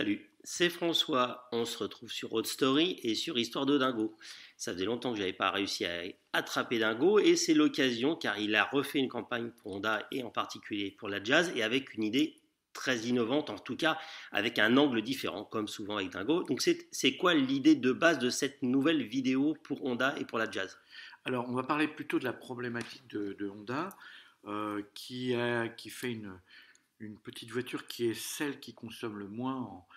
Salut, c'est François. On se retrouve sur Road Story et sur Histoire de Dingo. Ça faisait longtemps que je n'avais pas réussi à attraper Dingo et c'est l'occasion car il a refait une campagne pour Honda et en particulier pour la Jazz et avec une idée très innovante, en tout cas avec un angle différent, comme souvent avec Dingo. Donc c'est quoi l'idée de base de cette nouvelle vidéo pour Honda et pour la Jazz? Alors, on va parler plutôt de la problématique de Honda, qui fait une petite voiture qui est celle qui consomme le moins en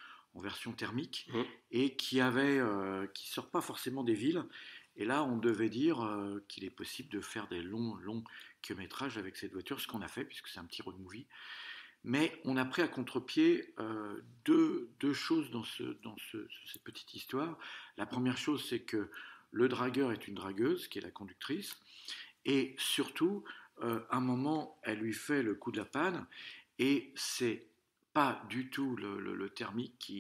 version thermique Hum. et qui sort pas forcément des villes. Et là, on devait dire qu'il est possible de faire des longs kilométrages avec cette voiture, ce qu'on a fait puisque c'est un petit road movie. Mais on a pris à contre-pied deux choses dans cette petite histoire. La première chose, c'est que le dragueur est une dragueuse, qui est la conductrice, et surtout, à un moment, elle lui fait le coup de la panne, et c'est pas du tout le thermique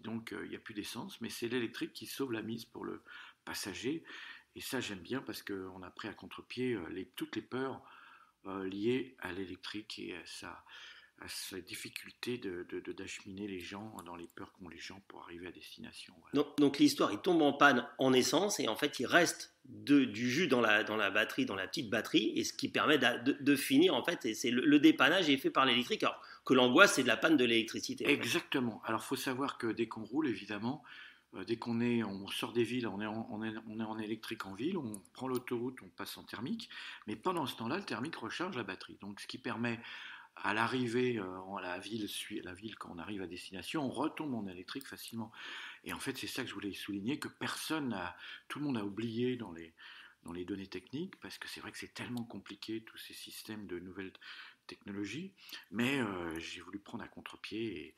donc, il n'y a plus d'essence, mais c'est l'électrique qui sauve la mise pour le passager. Et ça, j'aime bien parce qu'on a pris à contre-pied toutes les peurs liées à l'électrique et à sa difficulté d'acheminer les gens dans les peurs qu'ont les gens pour arriver à destination. Voilà. Donc l'histoire, il tombe en panne en essence et en fait il reste du jus dans la batterie, dans la petite batterie, et ce qui permet de finir en fait, et c'est le dépannage est fait par l'électrique, alors que l'angoisse c'est de la panne de l'électricité en fait. Exactement. Alors, il faut savoir que dès qu'on roule, évidemment, on sort des villes, on est en électrique en ville, on prend l'autoroute, on passe en thermique, mais pendant ce temps-là, le thermique recharge la batterie. Donc, ce qui permet à l'arrivée à la ville, quand on arrive à destination, on retombe en électrique facilement. Et en fait, c'est ça que je voulais souligner, que tout le monde a oublié dans les données techniques, parce que c'est vrai que c'est tellement compliqué, tous ces systèmes de nouvelles technologies, mais j'ai voulu prendre à contre-pied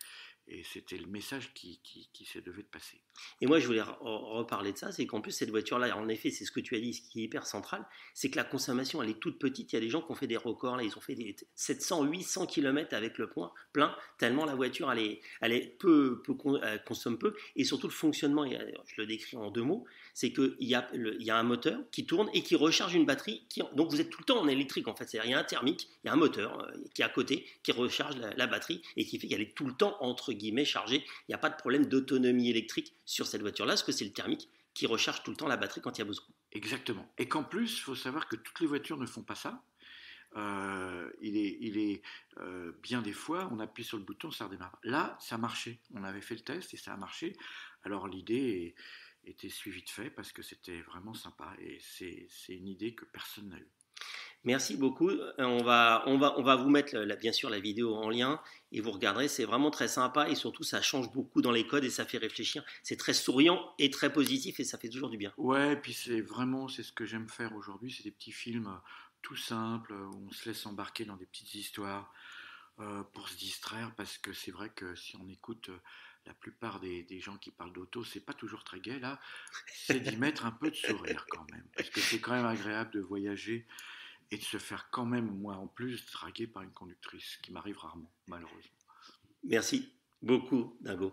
et c'était le message qui se devait de passer. Et moi, je voulais reparler de ça, c'est qu'en plus, cette voiture-là, en effet, c'est ce que tu as dit, ce qui est hyper central, c'est que la consommation, elle est toute petite. Il y a des gens qui ont fait des records, là, ils ont fait des 700, 800 km avec le plein, tellement la voiture, elle consomme peu. Et surtout, le fonctionnement, je le décris en deux mots, c'est qu'il y a un moteur qui tourne et qui recharge une batterie. Donc, vous êtes tout le temps en électrique, en fait. C'est-à-dire, il y a un thermique, il y a un moteur qui est à côté, qui recharge la batterie et qui fait qu'elle est tout le temps, entre guillemets, chargée. Il n'y a pas de problème d'autonomie électrique sur cette voiture-là, parce que c'est le thermique qui recharge tout le temps la batterie quand il y a besoin. Exactement. Et qu'en plus, il faut savoir que toutes les voitures ne font pas ça. Bien des fois, on appuie sur le bouton, ça redémarre. Là, ça marchait. On avait fait le test et ça a marché. Alors l'idée était suivie de fait parce que c'était vraiment sympa et c'est une idée que personne n'a eue. Merci beaucoup. On va vous mettre bien sûr la vidéo en lien et vous regarderez. C'est vraiment très sympa et surtout ça change beaucoup dans les codes et ça fait réfléchir. C'est très souriant et très positif et ça fait toujours du bien. Ouais, et puis c'est ce que j'aime faire aujourd'hui, c'est des petits films tout simples où on se laisse embarquer dans des petites histoires pour se distraire parce que c'est vrai que si on écoute la plupart des gens qui parlent d'auto, c'est pas toujours très gai là, c'est d'y mettre un peu de sourire quand même parce que c'est quand même agréable de voyager et de se faire quand même, moi en plus, draguer par une conductrice, ce qui m'arrive rarement, malheureusement. Merci beaucoup, Dingo.